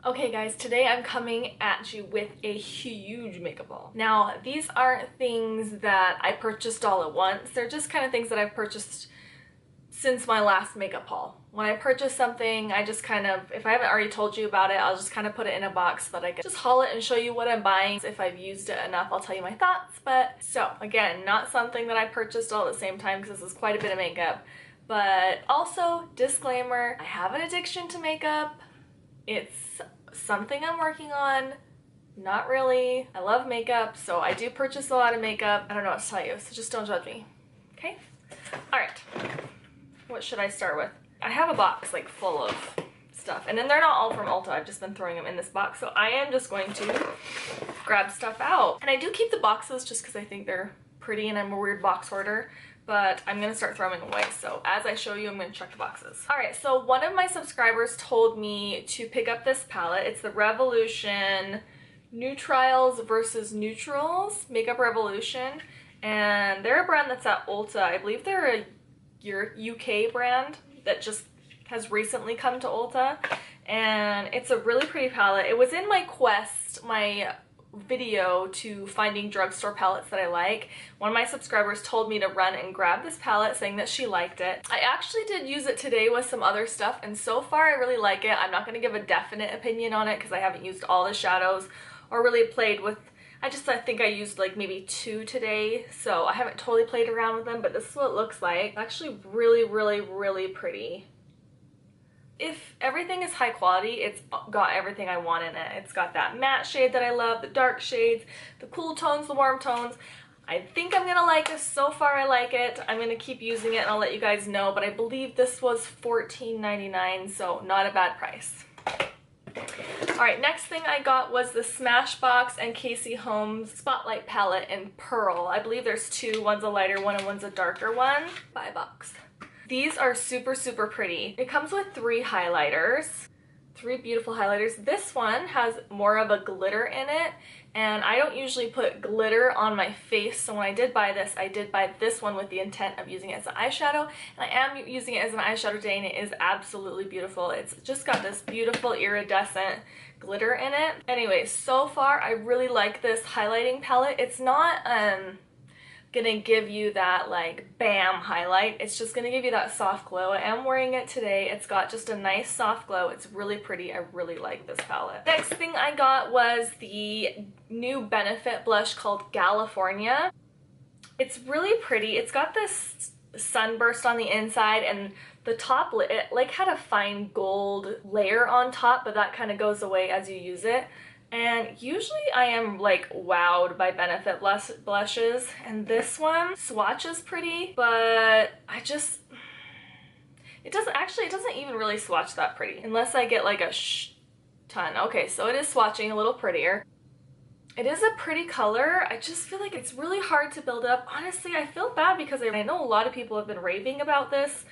Okay guys, today I'm coming at you with a huge makeup haul. Now, these aren't things that I purchased all at once. They're just kind of things that I've purchased since my last makeup haul. When I purchase something, I just kind of, if I haven't already told you about it, I'll just kind of put it in a box so that I can just haul it and show you what I'm buying. If I've used it enough, I'll tell you my thoughts. But so again, not something that I purchased all at the same time because this is quite a bit of makeup. But also, disclaimer, I have an addiction to makeup. It's something I'm working on. Not really. I love makeup, so I do purchase a lot of makeup. I don't know what to tell you, so just don't judge me. Okay? Alright. What should I start with? I have a box like full of stuff, and then they're not all from Ulta. I've just been throwing them in this box, so I am just going to grab stuff out. And I do keep the boxes just because I think they're pretty and I'm a weird box hoarder, but I'm gonna start throwing them away. So as I show you, I'm gonna check the boxes. All right, so one of my subscribers told me to pick up this palette. It's the Revolution New-Trals versus New-Trals Makeup Revolution, and they're a brand that's at Ulta. I believe they're a UK brand that just has recently come to Ulta, and it's a really pretty palette. It was in my quest, my video to finding drugstore palettes that I like. One of my subscribers told me to run and grab this palette, saying that she liked it. I actually did use it today with some other stuff, and so far I really like it. I'm not going to give a definite opinion on it because I haven't used all the shadows or really played with. I think I used like maybe 2 today, so I haven't totally played around with them, but this is what it looks like. It's actually really pretty. If everything is high quality, it's got everything I want in it. It's got that matte shade that I love, the dark shades, the cool tones, the warm tones. I think I'm gonna like this. So far I like it. I'm gonna keep using it and I'll let you guys know, but I believe this was $14.99, so not a bad price. Alright, next thing I got was the Smashbox and Casey Holmes Spotlight palette in Pearl. I believe there's 2, one's a lighter one and one's a darker one. $5. These are super pretty. It comes with 3 highlighters, 3 beautiful highlighters. This one has more of a glitter in it, and I don't usually put glitter on my face, so when I did buy this, I did buy this one with the intent of using it as an eyeshadow, and I am using it as an eyeshadow today, and it is absolutely beautiful. It's just got this beautiful iridescent glitter in it. Anyway, so far I really like this highlighting palette. It's not gonna give you that like bam highlight. It's just gonna give you that soft glow. I am wearing it today. It's got just a nice soft glow. It's really pretty. I really like this palette. Next thing I got was the new Benefit blush called Galifornia. It's really pretty. It's got this sunburst on the inside, and the top, it like had a fine gold layer on top, but that kind of goes away as you use it. And usually I am like wowed by Benefit blushes, and this one swatches pretty, but it doesn't even really swatch that pretty unless I get like a ton. Okay, so it is swatching a little prettier. It is a pretty color. I just feel like it's really hard to build up. Honestly, I feel bad because I know a lot of people have been raving about this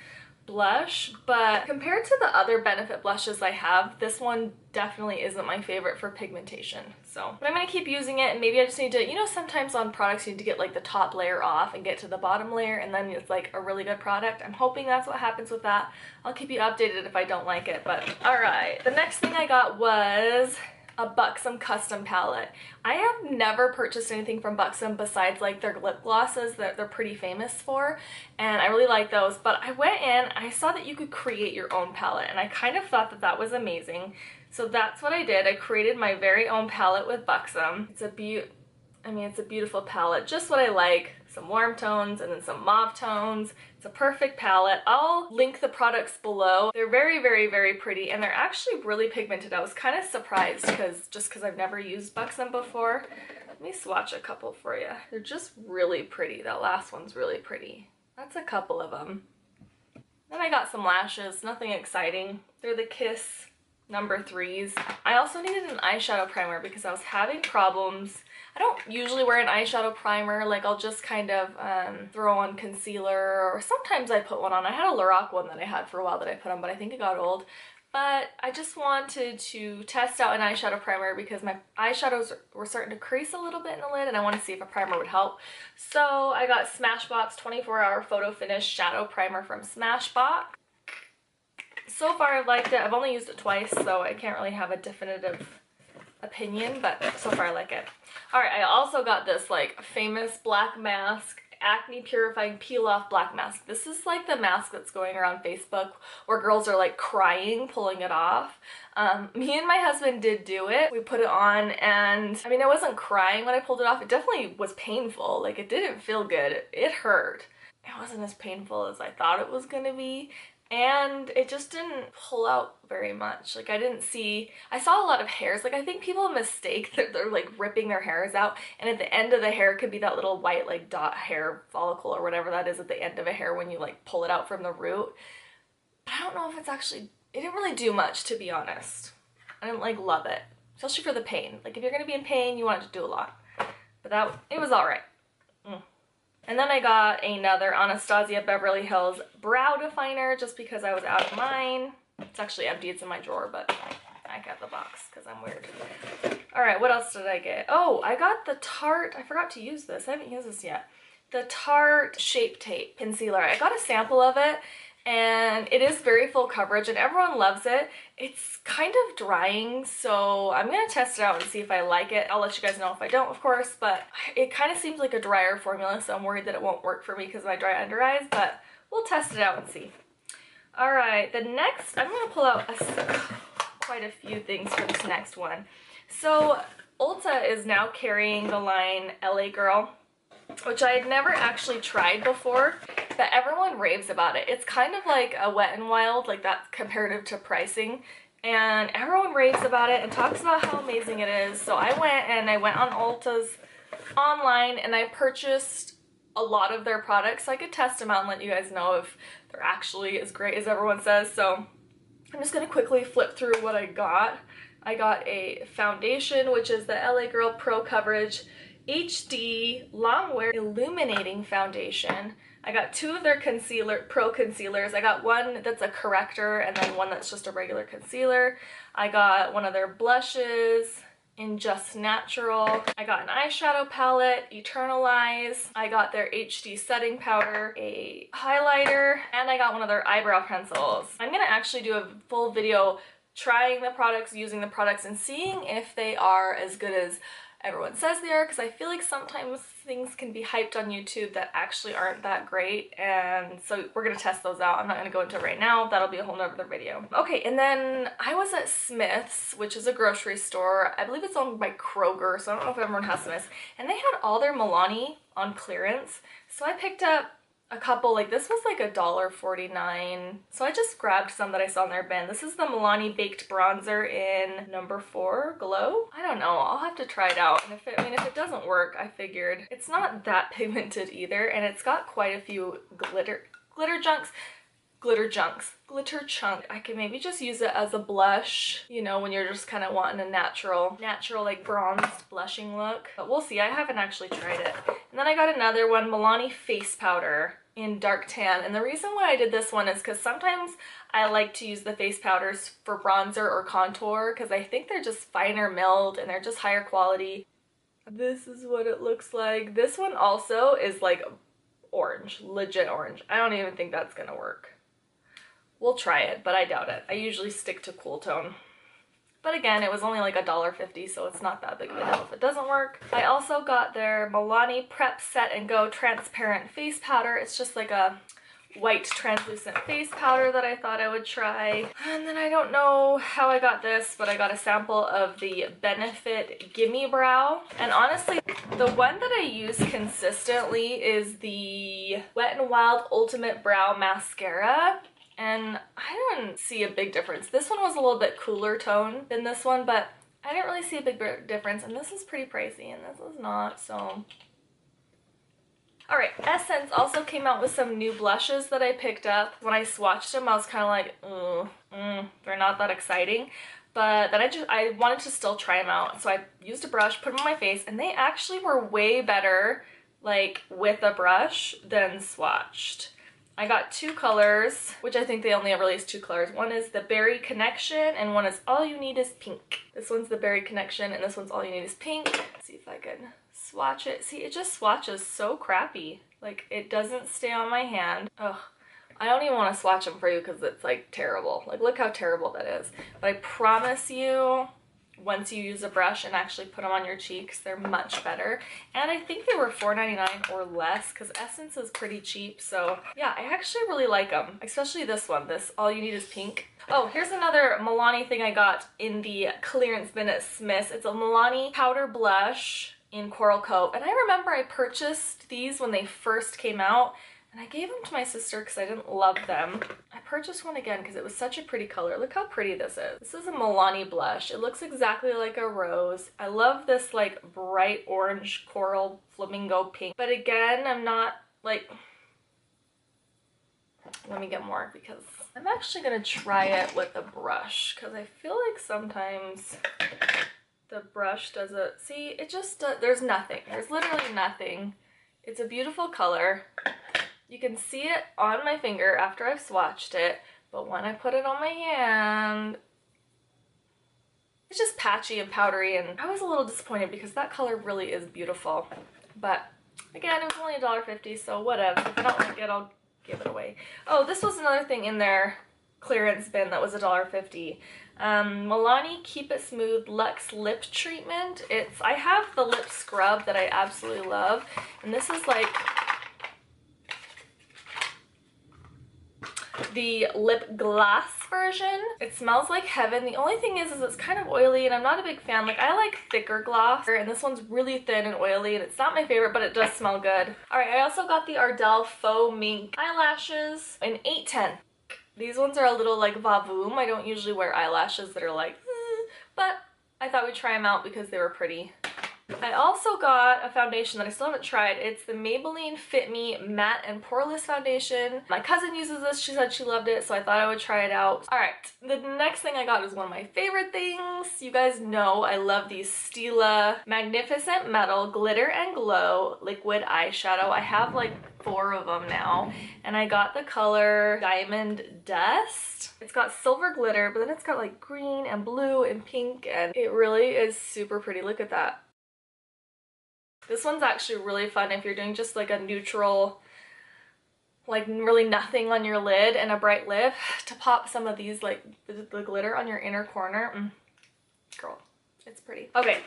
blush, but compared to the other Benefit blushes I have, this one definitely isn't my favorite for pigmentation. So, but I'm gonna keep using it, and maybe I just need to, you know, sometimes on products you need to get like the top layer off and get to the bottom layer, and then it's like a really good product. I'm hoping that's what happens with that. I'll keep you updated if I don't like it, but all right. The next thing I got was a Buxom custom palette. I have never purchased anything from Buxom besides like their lip glosses that they're pretty famous for, and I really like those, but I went in, I saw that you could create your own palette, and I kind of thought that that was amazing. So that's what I did. I created my very own palette with Buxom. It's a beautiful palette, just what I like. Some warm tones and then some mauve tones. It's a perfect palette. I'll link the products below. They're very pretty, and they're actually really pigmented. I was kind of surprised because I've never used Buxom before. Let me swatch a couple for you. They're just really pretty. That last one's really pretty. That's a couple of them. Then I got some lashes, nothing exciting. They're the Kiss number 3s. I also needed an eyeshadow primer because I was having problems. I don't usually wear an eyeshadow primer. Like, I'll just kind of throw on concealer, or sometimes I put one on. I had a Lorac one that I had for a while that I put on, but I think it got old. But I just wanted to test out an eyeshadow primer because my eyeshadows were starting to crease a little bit in the lid, and I wanted to see if a primer would help. So I got Smashbox 24-hour photo finish shadow primer from Smashbox. So far I've liked it. I've only used it twice, so I can't really have a definitive opinion, but so far I like it. Alright, I also got this like famous black mask, acne purifying peel off black mask. This is like the mask that's going around Facebook where girls are like crying pulling it off. Me and my husband did do it. We put it on, and I mean, I wasn't crying when I pulled it off. It definitely was painful. Like, it didn't feel good. It hurt. It wasn't as painful as I thought it was gonna be. And it just didn't pull out very much. Like, I saw a lot of hairs. Like, I think people mistake that they're like ripping their hairs out, and at the end of the hair could be that little white like dot hair follicle or whatever that is at the end of a hair when you like pull it out from the root. But I don't know if it didn't really do much, to be honest. I didn't like love it, especially for the pain. Like, if you're gonna be in pain, you want it to do a lot. But it was all right. And then I got another Anastasia Beverly Hills BrowDefiner just because I was out of mine. It's actually empty, it's in my drawer, but I got the box because I'm weird. Alright, what else did I get? Oh, I got the Tarte, I forgot to use this, I haven't used this yet. The Tarte Shape Tape Concealer. I got a sample of it, and it is very full coverage and everyone loves it. It's kind of drying, so I'm gonna test it out and see if I like it. I'll let you guys know if I don't, of course, but it kind of seems like a drier formula, so I'm worried that it won't work for me because of my dry under eyes, but we'll test it out and see. Alright, the next, I'm gonna pull out quite a few things for this next one. So Ulta is now carrying the line LA Girl, which I had never actually tried before, but everyone raves about it. It's kind of like a Wet n Wild, like that comparative to pricing, and everyone raves about it and talks about how amazing it is. So I went on Ulta's online and I purchased a lot of their products so I could test them out and let you guys know if they're actually as great as everyone says. So I'm just gonna quickly flip through what I got. I got a foundation, which is the LA Girl Pro Coverage HD Longwear Illuminating Foundation. I got two of their pro concealers. I got one that's a corrector and then one that's just a regular concealer. I got one of their blushes in Just Natural. I got an eyeshadow palette, Eternalize. I got their HD setting powder, a highlighter, and I got one of their eyebrow pencils. I'm gonna actually do a full video trying the products, using the products, and seeing if they are as good as everyone says they are, because I feel like sometimes things can be hyped on YouTube that actually aren't that great, and so we're gonna test those out. I'm not gonna go into it right now, that'll be a whole nother video. Okay, and then I was at Smith's, which is a grocery store. I believe it's owned by Kroger, so I don't know if everyone has Smith's, and they had all their Milani on clearance, so I picked up a couple. Like, this was like $1.49, so I just grabbed some that I saw in their bin. This is the Milani Baked bronzer in number 4 Glow. I don't know, I'll have to try it out, and if it doesn't work, I figured it's not that pigmented either, and it's got quite a few glitter chunk. I can maybe just use it as a blush, you know, when you're just kind of wanting a natural like bronzed blushing look. But we'll see, I haven't actually tried it. And then I got another one, Milani Face Powder in Dark Tan. And the reason why I did this one is because sometimes I like to use the face powders for bronzer or contour because I think they're just finer milled and they're just higher quality. This is what it looks like. This one also is like orange, legit orange. I don't even think that's gonna work. We'll try it, but I doubt it. I usually stick to cool tone. But again, it was only like $1.50, so it's not that big of a deal if it doesn't work. I also got their Milani Prep Set and Go Transparent Face Powder. It's just like a white translucent face powder that I thought I would try. And then I don't know how I got this, but I got a sample of the Benefit Gimme Brow. And honestly, the one that I use consistently is the Wet n Wild Ultimate Brow Mascara. And I didn't see a big difference. This one was a little bit cooler tone than this one, but I didn't really see a big difference. And this is pretty pricey, and this was not, so. Alright, Essence also came out with some new blushes that I picked up. When I swatched them, I was kind of like, they're not that exciting. But then I wanted to still try them out. So I used a brush, put them on my face, and they actually were way better, like, with a brush than swatched. I got two colors, which I think they only have released two colors. One is the Berry Connection, and one is All You Need Is Pink. This one's the Berry Connection, and this one's All You Need Is Pink. Let's see if I can swatch it. See, it just swatches so crappy. Like, it doesn't stay on my hand. Ugh. I don't even want to swatch them for you because it's like terrible. Like, look how terrible that is. But I promise you, once you use a brush and actually put them on your cheeks, they're much better. And I think they were $4.99 or less because Essence is pretty cheap. So yeah, I actually really like them, especially this one. This All You Need Is Pink. Oh, here's another Milani thing I got in the clearance bin at Smith's. It's a Milani powder blush in Coral Cove. And I remember I purchased these when they first came out. And I gave them to my sister because I didn't love them. I purchased one again because it was such a pretty color. Look how pretty this is. This is a Milani blush. It looks exactly like a rose. I love this like bright orange coral flamingo pink. But again, I'm not like... Let me get more because I'm actually going to try it with a brush because I feel like sometimes the brush doesn't... See, it just... there's nothing. There's literally nothing. It's a beautiful color. You can see it on my finger after I've swatched it, but when I put it on my hand, it's just patchy and powdery, and I was a little disappointed because that color really is beautiful. But again, it was only $1.50, so whatever. If I don't like it, I'll give it away. Oh, this was another thing in their clearance bin that was $1.50. Milani Keep It Smooth Luxe Lip Treatment. I have the lip scrub that I absolutely love, and this is like the lip gloss version. It smells like heaven. The only thing is it's kind of oily, and I'm not a big fan. Like, I like thicker gloss, and this one's really thin and oily, and it's not my favorite, but it does smell good. All right, I also got the Ardell Faux Mink eyelashes in 810. These ones are a little like vavoom. I don't usually wear eyelashes that are like, but I thought we'd try them out because they were pretty. I also got a foundation that I still haven't tried. It's the Maybelline Fit Me Matte and Poreless Foundation. My cousin uses this. She said she loved it, so I thought I would try it out. All right, the next thing I got is one of my favorite things. You guys know I love these Stila Magnificent Metal Glitter and Glow Liquid Eyeshadow. I have like 4 of them now, and I got the color Diamond Dust. It's got silver glitter, but then it's got like green and blue and pink, and it really is super pretty. Look at that. This one's actually really fun if you're doing just like a neutral, like really nothing on your lid and a bright lip, to pop some of these like the glitter on your inner corner. Girl, it's pretty. Okay,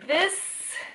this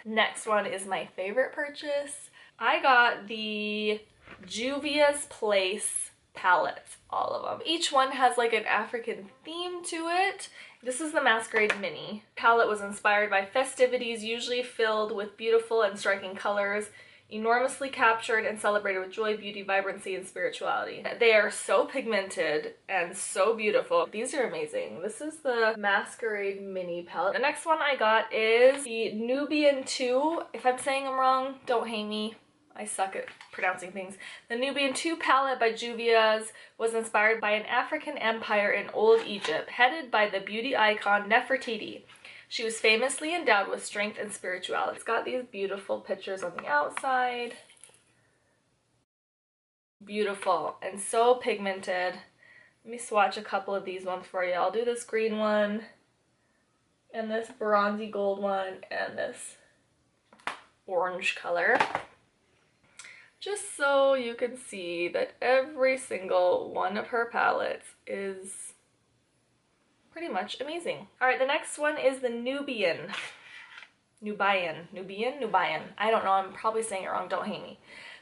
next one is my favorite purchase. I got the Juvias Place palettes, all of them. Each one has like an African theme to it. This is the Masquerade Mini. Palette was inspired by festivities usually filled with beautiful and striking colors, enormously captured and celebrated with joy, beauty, vibrancy, and spirituality. They are so pigmented and so beautiful. These are amazing. This is the Masquerade Mini palette. The next one I got is the Nubian 2. If I'm saying them wrong, don't hate me. I suck at pronouncing things. The Nubian 2 palette by Juvias was inspired by an African empire in Old Egypt, headed by the beauty icon Nefertiti. She was famously endowed with strength and spirituality. It's got these beautiful pictures on the outside. Beautiful and so pigmented. Let me swatch a couple of these ones for you. I'll do this green one, and this bronzy gold one, and this orange color. Just so you can see that every single one of her palettes is pretty much amazing. All right, the next one is the Nubian. Nubian. I don't know, I'm probably saying it wrong, don't hate me.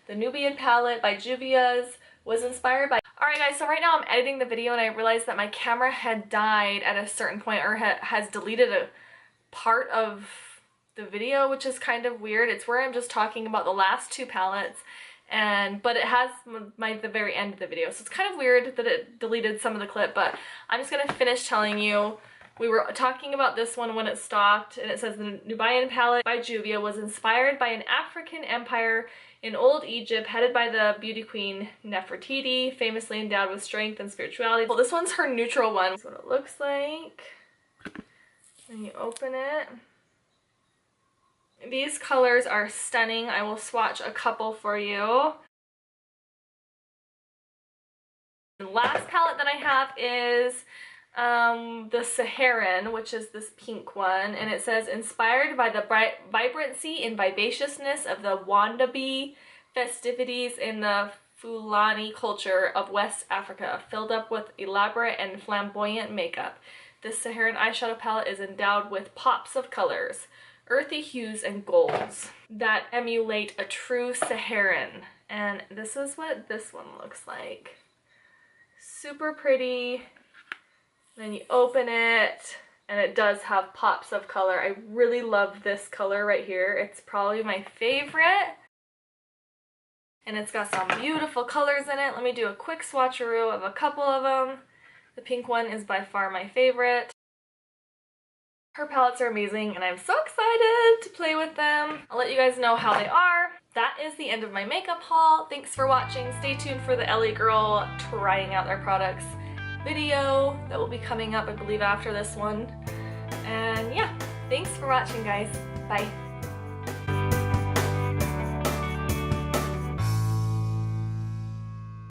The Nubian palette by Juvias was inspired by... All right guys, so right now I'm editing the video and I realized that my camera had died at a certain point, or has deleted a part of the video, which is kind of weird. It's where I'm just talking about the last 2 palettes, but it has the very end of the video, so it's kind of weird that it deleted some of the clip, but I'm just gonna finish telling you. We were talking about this one when it stopped, and it says the Nubian palette by Juvia was inspired by an African empire in Old Egypt, headed by the beauty queen Nefertiti, famously endowed with strength and spirituality. Well, this one's her neutral one. That's what it looks like. And you open it. These colors are stunning. I will swatch a couple for you. The last palette that I have is the Saharan, which is this pink one, and it says inspired by the vibrancy and vivaciousness of the Wandabi festivities in the Fulani culture of West Africa, filled up with elaborate and flamboyant makeup. This Saharan eyeshadow palette is endowed with pops of colors, earthy hues and golds that emulate a true Saharan. And this is what this one looks like. Super pretty. Then you open it and it does have pops of color. I really love this color right here. It's probably my favorite. And it's got some beautiful colors in it. Let me do a quick swatcheroo of a couple of them. The pink one is by far my favorite. Her palettes are amazing and I'm so excited to play with them. I'll let you guys know how they are. That is the end of my makeup haul. Thanks for watching. Stay tuned for the LA Girl trying out their products video that will be coming up, I believe, after this one. And yeah, thanks for watching, guys. Bye.